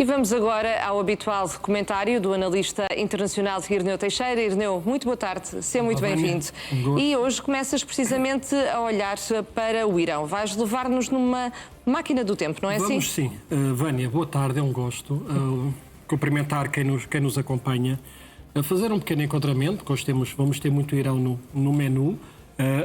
E vamos agora ao habitual comentário do analista internacional Irineu Teixeira. Irineu, muito boa tarde, seja muito bem-vindo. E hoje começas precisamente a olhar para o Irão. Vais levar-nos numa máquina do tempo, não é assim? Vamos sim. Vânia, boa tarde, é um gosto cumprimentar quem nos acompanha. Fazer um pequeno enquadramento, que hoje vamos ter muito Irão no menu.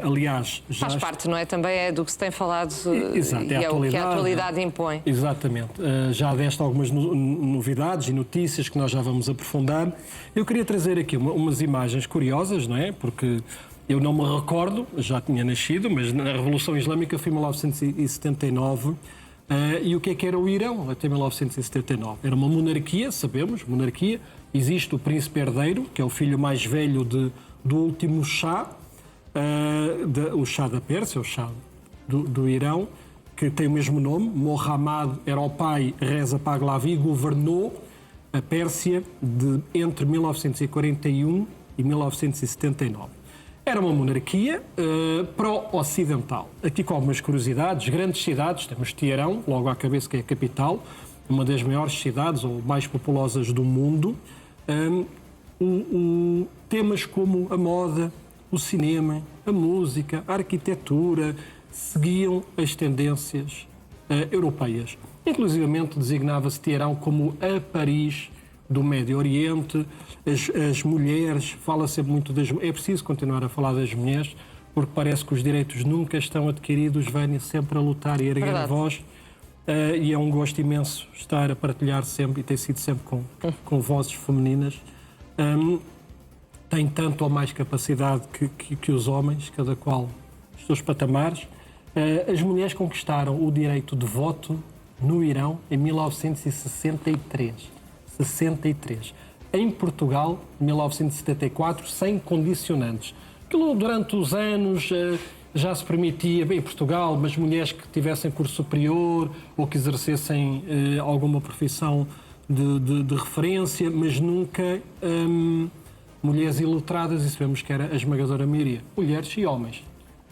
Aliás, já faz parte, não é? Também é do que se tem falado. Exato, e é o que a atualidade impõe. Exatamente. Já deste algumas novidades e notícias que nós já vamos aprofundar. Eu queria trazer aqui umas imagens curiosas, não é? Porque eu não me recordo, já tinha nascido, mas na Revolução Islâmica foi em 1979. E o que era o Irão até 1979? Era uma monarquia, sabemos, monarquia. Existe o príncipe herdeiro, que é o filho mais velho do último Shah, o Shah da Pérsia, o Shah do Irão, que tem o mesmo nome. Mohammad era o pai, Reza Pahlavi, governou a Pérsia entre 1941 e 1979. Era uma monarquia pró-ocidental. Aqui com algumas curiosidades, grandes cidades, temos Teherão, logo à cabeça, que é a capital, uma das maiores cidades ou mais populosas do mundo. Temas como a moda, o cinema, a música, a arquitetura, seguiam as tendências europeias. Inclusivamente designava-se Teherão como a Paris do Médio Oriente. As mulheres, fala-se muito das mulheres. É preciso continuar a falar das mulheres, porque parece que os direitos nunca estão adquiridos, vêm sempre a lutar e a erguer a voz. E é um gosto imenso estar a partilhar sempre, e tem sido sempre com vozes femininas. Tem tanto ou mais capacidade que os homens, cada qual os seus patamares. As mulheres conquistaram o direito de voto no Irão em 1963. 63. Em Portugal, 1974, sem condicionantes. Aquilo durante os anos já se permitia, bem, em Portugal, mas mulheres que tivessem curso superior ou que exercessem alguma profissão de referência, mas nunca mulheres iletradas, e sabemos que era a esmagadora maioria, mulheres e homens.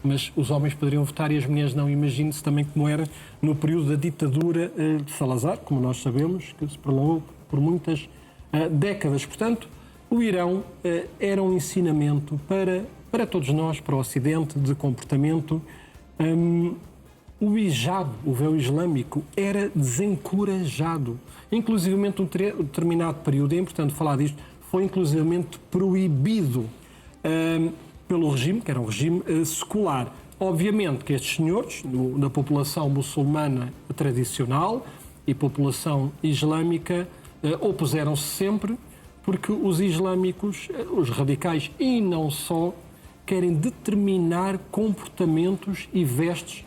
Mas os homens poderiam votar e as mulheres não. Imagine-se também como era no período da ditadura de Salazar, como nós sabemos, que se prolongou por muitas décadas. Portanto, o Irão era um ensinamento para todos nós, para o Ocidente, de comportamento. O hijab, o véu islâmico, era desencorajado. Inclusivamente, um determinado período, é importante falar disto, foi inclusivamente proibido pelo regime, que era um regime secular. Obviamente que estes senhores, da população muçulmana tradicional e população islâmica, opuseram-se sempre, porque os islâmicos, os radicais e não só, querem determinar comportamentos e vestes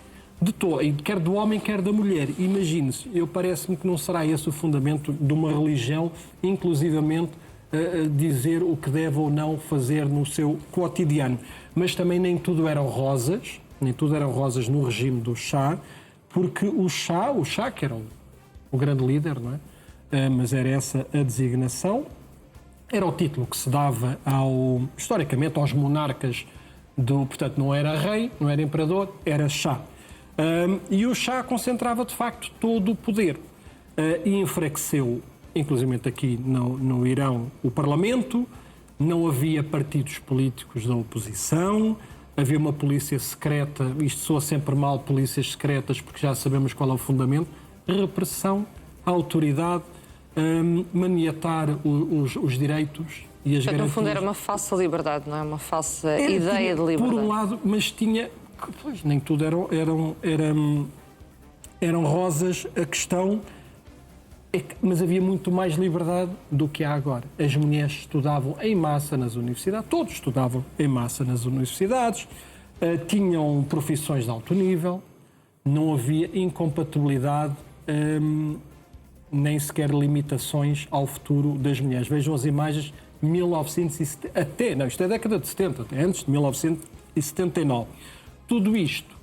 quer do homem, quer da mulher. Imagine-se, parece-me que não será esse o fundamento de uma religião, inclusivamente dizer o que deve ou não fazer no seu cotidiano. Mas também nem tudo eram rosas no regime do Shah, porque o Shah que era o grande líder, não é? Mas era essa a designação, era o título que se dava historicamente aos monarcas portanto, não era rei, não era imperador, era Shah. E o Shah concentrava de facto todo o poder e enfraqueceu, inclusive aqui no Irão, o Parlamento. Não havia partidos políticos da oposição, havia uma polícia secreta, isto soa sempre mal, polícias secretas, porque já sabemos qual é o fundamento: repressão, autoridade, maniatar os direitos e as garantias. No fundo era uma falsa liberdade, não é? Uma falsa ideia de liberdade. Por um lado, mas tinha... Pois, nem tudo eram rosas. A questão é que, mas havia muito mais liberdade do que há agora. As mulheres estudavam em massa nas universidades, todos estudavam em massa nas universidades, tinham profissões de alto nível, não havia incompatibilidade, nem sequer limitações ao futuro das mulheres. Vejam as imagens, 1970, isto é a década de 70, até antes de 1979. Tudo isto,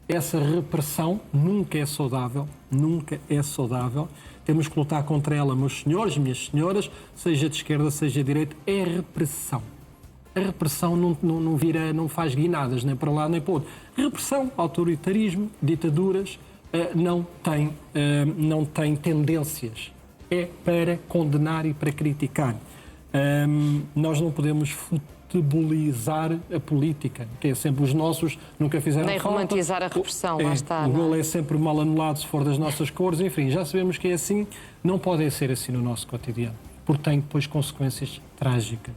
essa repressão nunca é saudável, nunca é saudável. Temos que lutar contra ela, meus senhores, minhas senhoras, seja de esquerda, seja de direita, é repressão. A repressão não faz guinadas, nem para um lado nem para o outro. Repressão, autoritarismo, ditaduras, não tem tendências é para condenar e para criticar. Nós não podemos futebolizar a política, que é sempre os nossos, nunca fizeram Nem falta. romantizar a repressão, lá está. O não golo é sempre mal anulado se for das nossas cores, enfim, já sabemos que é assim, não pode ser assim no nosso cotidiano, porque tem depois consequências trágicas,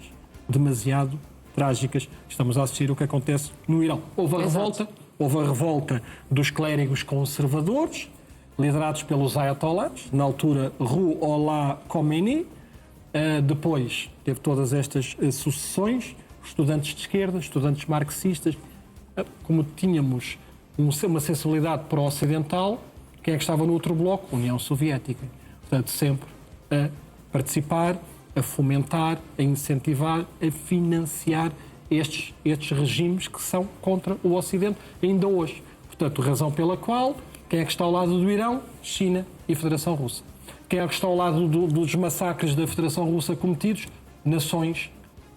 demasiado trágicas. Estamos a assistir o que acontece no Irão. Houve a revolta dos clérigos conservadores, liderados pelos ayatollahs, na altura Ruhollah Khomeini. Depois teve todas estas sucessões, estudantes de esquerda, estudantes marxistas. Como tínhamos uma sensibilidade pró-ocidental, quem é que estava no outro bloco? União Soviética. Portanto, sempre a participar, a fomentar, a incentivar, a financiar estes regimes que são contra o Ocidente, ainda hoje. Portanto, razão pela qual, quem é que está ao lado do Irão? China e Federação Russa. Quem é que está ao lado dos massacres da Federação Russa cometidos? Nações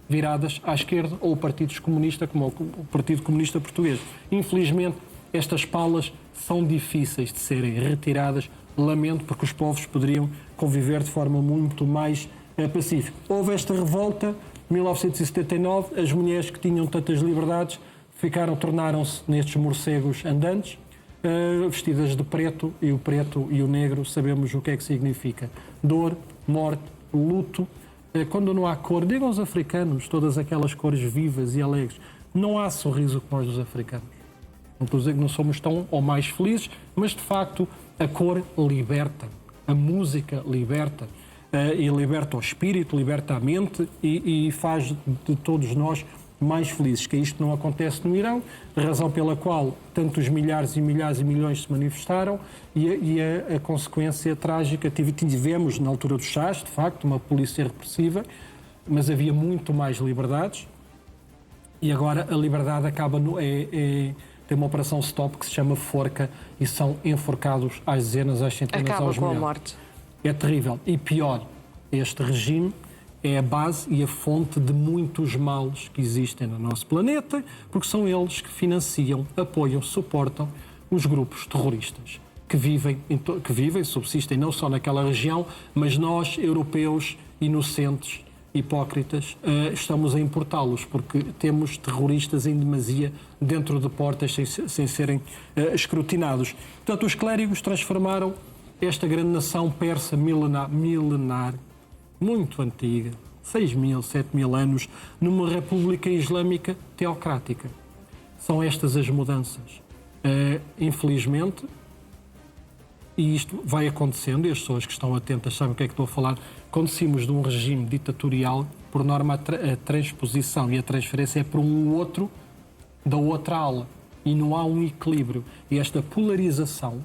viradas à esquerda ou partidos comunistas, como o Partido Comunista Português. Infelizmente, estas palas são difíceis de serem retiradas. Lamento, porque os povos poderiam conviver de forma muito mais pacífica. Houve esta revolta, em 1979, as mulheres que tinham tantas liberdades tornaram-se nestes morcegos andantes, vestidas de preto, e o preto e o negro sabemos o que é que significa. Dor, morte, luto. Quando não há cor, digam os africanos, todas aquelas cores vivas e alegres, não há sorriso como os dos africanos. Não estou a dizer que não somos tão ou mais felizes, mas de facto a cor liberta, a música liberta, e liberta o espírito, liberta a mente e faz de todos nós mais felizes, que isto não acontece no Irão, razão pela qual tantos milhares e milhares e milhões se manifestaram e a consequência trágica tivemos na altura dos chás, de facto, uma polícia repressiva, mas havia muito mais liberdades e agora a liberdade acaba tem uma operação stop que se chama forca e são enforcados às dezenas, às centenas, acaba aos com milhares. a morte. É terrível. E pior, este regime é a base e a fonte de muitos males que existem no nosso planeta, porque são eles que financiam, apoiam, suportam os grupos terroristas que vivem, subsistem não só naquela região, mas nós, europeus, inocentes, hipócritas, estamos a importá-los, porque temos terroristas em demasia dentro de portas sem serem escrutinados. Portanto, os clérigos transformaram esta grande nação persa milenar, muito antiga, 6.000, 7.000 anos, numa república islâmica teocrática. São estas as mudanças. Infelizmente, e isto vai acontecendo, e as pessoas que estão atentas sabem o que é que estou a falar, quando saímos de um regime ditatorial, por norma a transposição e a transferência é para um outro da outra ala. E não há um equilíbrio. E esta polarização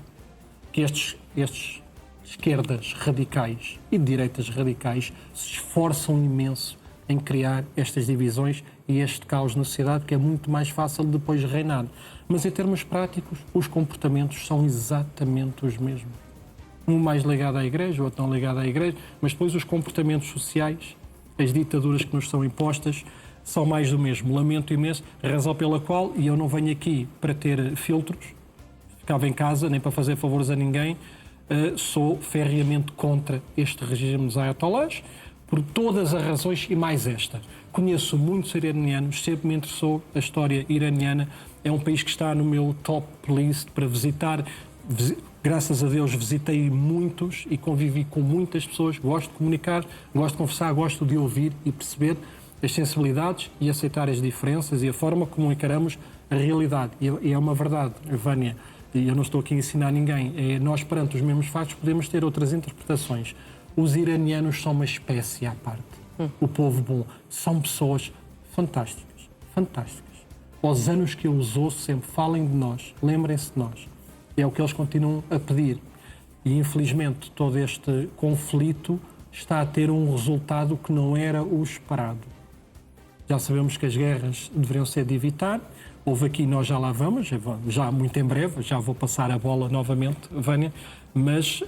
que estes esquerdas radicais e direitas radicais se esforçam imenso em criar estas divisões e este caos na sociedade, que é muito mais fácil depois reinar. Mas em termos práticos, os comportamentos são exatamente os mesmos. Um mais ligado à Igreja, o outro não ligado à Igreja, mas depois os comportamentos sociais, as ditaduras que nos são impostas, são mais do mesmo. Lamento imenso, razão pela qual, e eu não venho aqui para ter filtros, ficava em casa, nem para fazer favores a ninguém, sou ferreamente contra este regime dos ayatollahs, por todas as razões e mais esta. Conheço muitos iranianos, sempre me interessou a história iraniana, é um país que está no meu top list para visitar. Graças a Deus visitei muitos e convivi com muitas pessoas, gosto de comunicar, gosto de conversar, gosto de ouvir e perceber as sensibilidades e aceitar as diferenças e a forma como encaramos a realidade. E é uma verdade, Vânia, e eu não estou aqui a ensinar ninguém, nós perante os mesmos factos podemos ter outras interpretações. Os iranianos são uma espécie à parte. O povo bom são pessoas fantásticas, fantásticas. Aos anos que eu os ouço sempre, falem de nós, lembrem-se de nós. É o que eles continuam a pedir. E, infelizmente, todo este conflito está a ter um resultado que não era o esperado. Já sabemos que as guerras deveriam ser de evitar. Houve aqui, nós já lá vamos, já muito em breve, já vou passar a bola novamente, Vânia, mas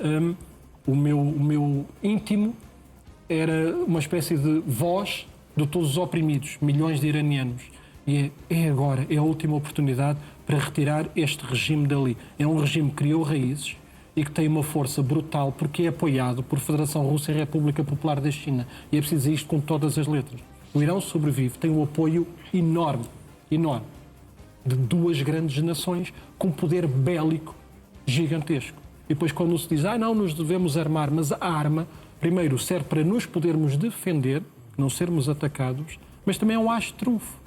o meu íntimo era uma espécie de voz de todos os oprimidos, milhões de iranianos. E é agora, é a última oportunidade para retirar este regime dali. É um regime que criou raízes, e que tem uma força brutal porque é apoiado por Federação Russa e República Popular da China. E é preciso dizer isto com todas as letras. O Irão sobrevive, tem um apoio enorme, enorme, de duas grandes nações com poder bélico gigantesco. E depois quando se diz, não nos devemos armar, mas a arma, primeiro, serve para nos podermos defender, não sermos atacados, mas também é um as de trunfo.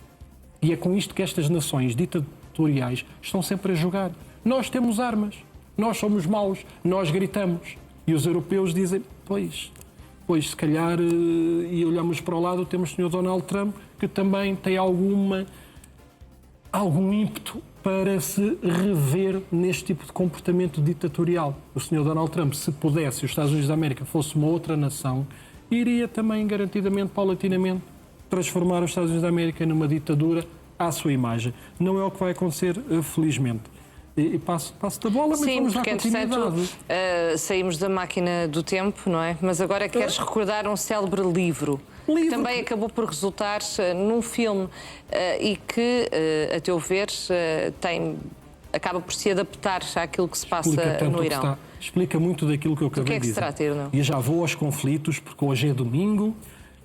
E é com isto que estas nações ditatoriais estão sempre a jogar. Nós temos armas, nós somos maus, nós gritamos. E os europeus dizem, pois se calhar, e olhamos para o lado, temos o Sr. Donald Trump, que também tem algum ímpeto para se rever neste tipo de comportamento ditatorial. O Sr. Donald Trump, se pudesse, os Estados Unidos da América fosse uma outra nação, iria também garantidamente, paulatinamente, transformar os Estados Unidos da América numa ditadura à sua imagem. Não é o que vai acontecer, felizmente. E passo-te a bola, mas sim, vamos dar porque continuidade. entretanto saímos da máquina do tempo, não é? Mas agora queres recordar um célebre livro que também acabou por resultar num filme e que, a teu ver, acaba por se adaptar àquilo que se passa no Irão. Explica muito daquilo que eu acabei de dizer. Do que é que se trata, Irneu? E já vou aos conflitos, porque hoje é domingo,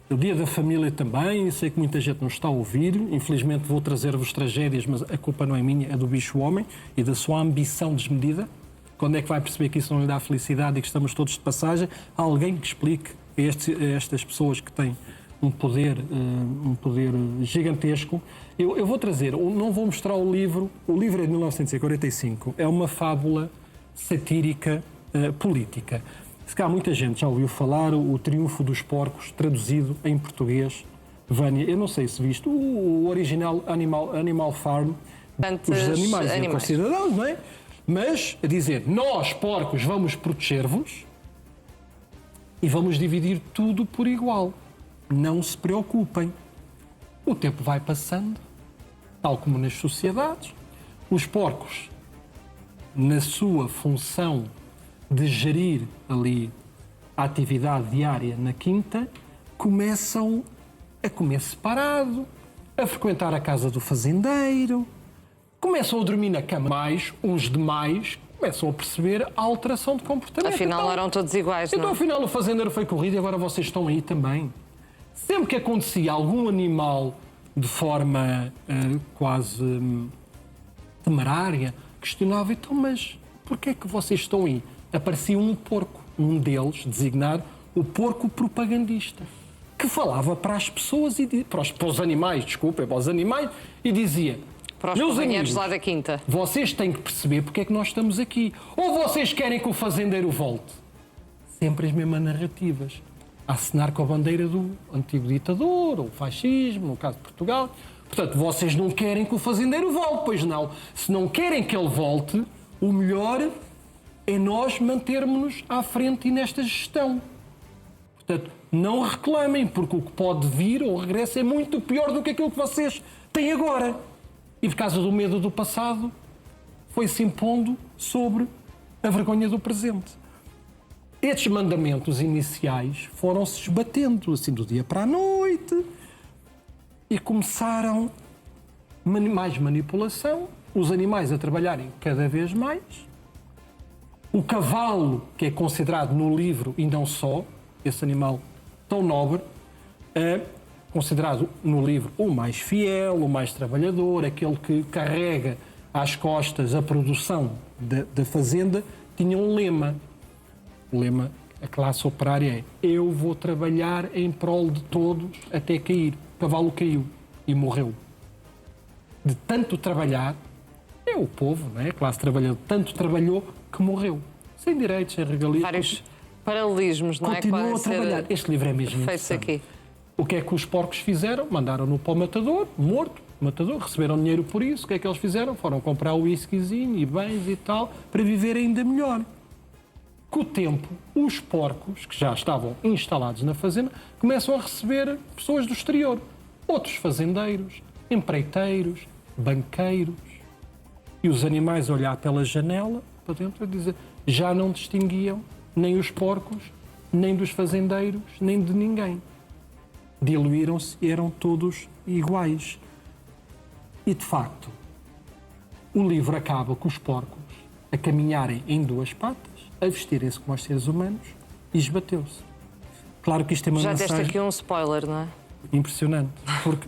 o dia da família também, e sei que muita gente não está a ouvir. Infelizmente vou trazer-vos tragédias, mas a culpa não é minha, é do bicho-homem e da sua ambição desmedida. Quando é que vai perceber que isso não lhe dá felicidade e que estamos todos de passagem? Há alguém que explique a estas pessoas que têm um poder gigantesco. Eu vou trazer, não vou mostrar o livro é de 1945, é uma fábula satírica política. Se calhar muita gente já ouviu falar o Triunfo dos Porcos, traduzido em português. Vânia, eu não sei se viste o original Animal Farm, os animais e os cidadãos, não é? Mas a dizer, nós, porcos, vamos proteger-vos e vamos dividir tudo por igual. Não se preocupem. O tempo vai passando, tal como nas sociedades. Os porcos, na sua função de gerir ali a atividade diária na quinta, começam a comer separado, a frequentar a casa do fazendeiro, começam a dormir na cama mais, uns demais, começam a perceber a alteração de comportamento. Afinal, então, eram todos iguais, não? Então, afinal, o fazendeiro foi corrido e agora vocês estão aí também. Sempre que acontecia algum animal de forma quase temerária, questionava, então, mas porquê é que vocês estão aí? Aparecia um porco, um deles, designado o porco propagandista, que falava para as pessoas, para os animais, e dizia, para os companheiros lá da quinta, vocês têm que perceber porque é que nós estamos aqui. Ou vocês querem que o fazendeiro volte? Sempre as mesmas narrativas. A acenar com a bandeira do antigo ditador, ou fascismo, no caso de Portugal. Portanto, vocês não querem que o fazendeiro volte, pois não. Se não querem que ele volte, o melhor é nós mantermos-nos à frente e nesta gestão. Portanto, não reclamem, porque o que pode vir ou regresso é muito pior do que aquilo que vocês têm agora. E por causa do medo do passado, foi-se impondo sobre a vergonha do presente. Estes mandamentos iniciais foram-se esbatendo, assim, do dia para a noite, e começaram mais manipulação, os animais a trabalharem cada vez mais, o cavalo, que é considerado no livro, e não só, esse animal tão nobre, é considerado no livro o mais fiel, o mais trabalhador, aquele que carrega às costas a produção da fazenda, tinha um lema. O lema da classe operária é: eu vou trabalhar em prol de todos até cair. O cavalo caiu e morreu. De tanto trabalhar, é o povo, não é? A classe trabalhadora, tanto trabalhou que morreu. Sem direitos, sem regalias. Vários paralelismos, não é? Continuam a trabalhar. Este livro é mesmo interessante. Aqui. O que é que os porcos fizeram? Mandaram-no para o matador, morto, matador, receberam dinheiro por isso. O que é que eles fizeram? Foram comprar o whiskyzinho e bens e tal, para viver ainda melhor. Com o tempo, os porcos, que já estavam instalados na fazenda, começam a receber pessoas do exterior. Outros fazendeiros, empreiteiros, banqueiros. E os animais a olhar pela janela, para dentro, a dizer, já não distinguiam nem os porcos, nem dos fazendeiros, nem de ninguém. Diluíram-se e eram todos iguais. E, de facto, o livro acaba com os porcos a caminharem em duas patas, a vestirem-se como os seres humanos e esbateu-se. Claro que isto é uma Já mensagem... deste aqui um spoiler, não é? Impressionante,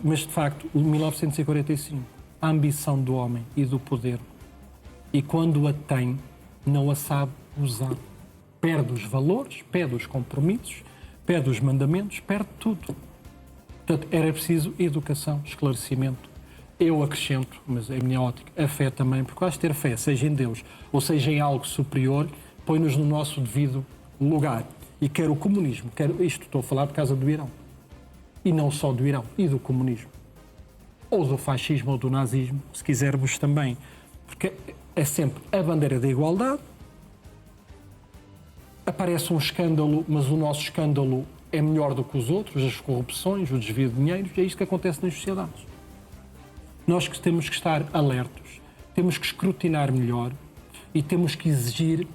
mas de facto, em 1945, a ambição do homem e do poder, e quando a tem, não a sabe usar. Perde os valores, perde os compromissos, perde os mandamentos, perde tudo. Portanto, era preciso educação, esclarecimento. Eu acrescento, mas é a minha ótica, a fé também, porque eu acho que ter fé, seja em Deus ou seja em algo superior, põe-nos no nosso devido lugar. E quer o comunismo, isto estou a falar por causa do Irão. E não só do Irão, e do comunismo. Ou do fascismo ou do nazismo, se quisermos também. Porque é sempre a bandeira da igualdade. Aparece um escândalo, mas o nosso escândalo é melhor do que os outros, as corrupções, o desvio de dinheiro, e é isto que acontece nas sociedades. Nós que temos que estar alertos, temos que escrutinar melhor e temos que exigir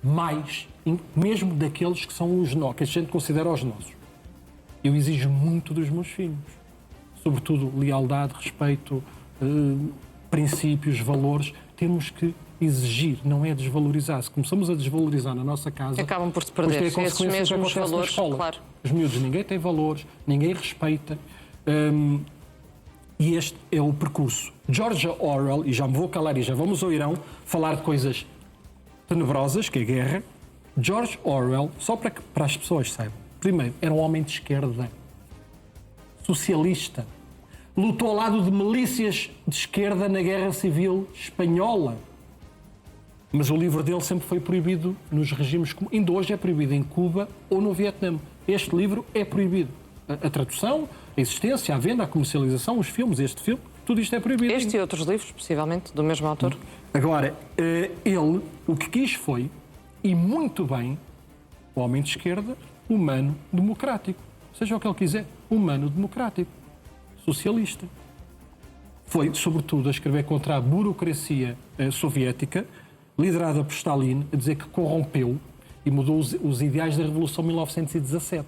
mais, mesmo daqueles que são os nossos, que a gente considera os nossos. Eu exijo muito dos meus filhos, sobretudo lealdade, respeito, princípios, valores. Temos que exigir, não é desvalorizar. Se começamos a desvalorizar na nossa casa... Acabam por se perder esses mesmos valores, claro. Os miúdos, ninguém tem valores, ninguém respeita. E este é o percurso. George Orwell, e já me vou calar e já vamos ao Irão falar de coisas tenebrosas, que é a guerra. George Orwell, só para as pessoas saibam, primeiro, era um homem de esquerda, socialista, lutou ao lado de milícias de esquerda na Guerra Civil Espanhola. Mas o livro dele sempre foi proibido nos regimes, como ainda hoje é proibido em Cuba ou no Vietnã. Este livro é proibido. A tradução, a existência, a venda, a comercialização, os filmes, este filme, tudo isto é proibido. Este e outros livros, possivelmente, do mesmo autor. Agora, ele, o que quis foi, e muito bem, o homem de esquerda, humano, democrático. Seja o que ele quiser, humano, democrático, socialista. Foi, sobretudo, a escrever contra a burocracia soviética, liderada por Stalin, a dizer que corrompeu e mudou os ideais da Revolução de 1917.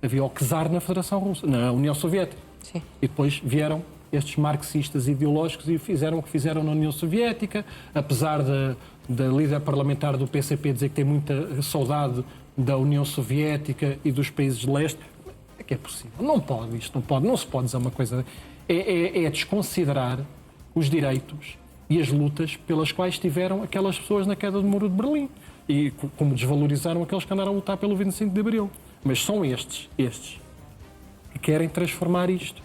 Havia o czar na Federação Russa, na União Soviética. Sim. E depois vieram estes marxistas ideológicos e fizeram o que fizeram na União Soviética, apesar da líder parlamentar do PCP dizer que tem muita saudade da União Soviética e dos países de leste. É que é possível. Não pode isto, não se pode dizer uma coisa. É desconsiderar os direitos e as lutas pelas quais tiveram aquelas pessoas na queda do Muro de Berlim. E como desvalorizaram aqueles que andaram a lutar pelo 25 de Abril. Mas são estes que querem transformar isto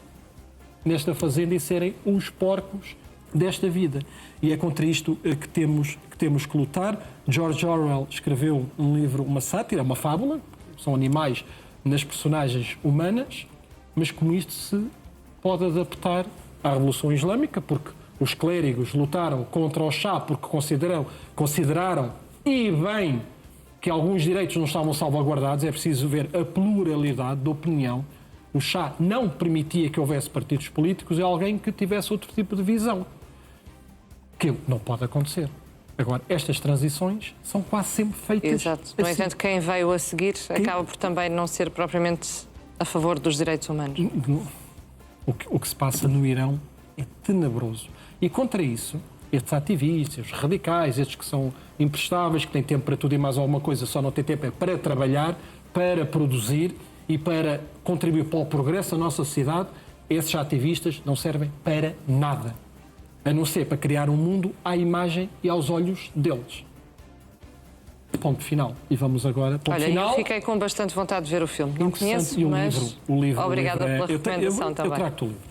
nesta fazenda e serem os porcos desta vida. E é contra isto que temos que lutar. George Orwell escreveu um livro, uma sátira, uma fábula, são animais nas personagens humanas, mas como isto se pode adaptar à Revolução Islâmica, porque os clérigos lutaram contra o Shah porque consideraram, e bem, que alguns direitos não estavam salvaguardados. É preciso ver a pluralidade de opinião. O Shah não permitia que houvesse partidos políticos e alguém que tivesse outro tipo de visão. Que não pode acontecer. Agora, estas transições são quase sempre feitas. Exato. No entanto, quem veio a seguir acaba por também não ser propriamente a favor dos direitos humanos. O que se passa no Irão é tenebroso. E contra isso, estes ativistas, os radicais, estes que são imprestáveis, que têm tempo para tudo e mais alguma coisa, só não têm tempo para trabalhar, para produzir e para contribuir para o progresso da nossa sociedade, esses ativistas não servem para nada. A não ser para criar um mundo à imagem e aos olhos deles. Ponto final. E vamos agora, ponto final. Eu fiquei com bastante vontade de ver o filme. Não conheço, e mas o livro obrigada pela recomendação também. Eu trago-te o livro.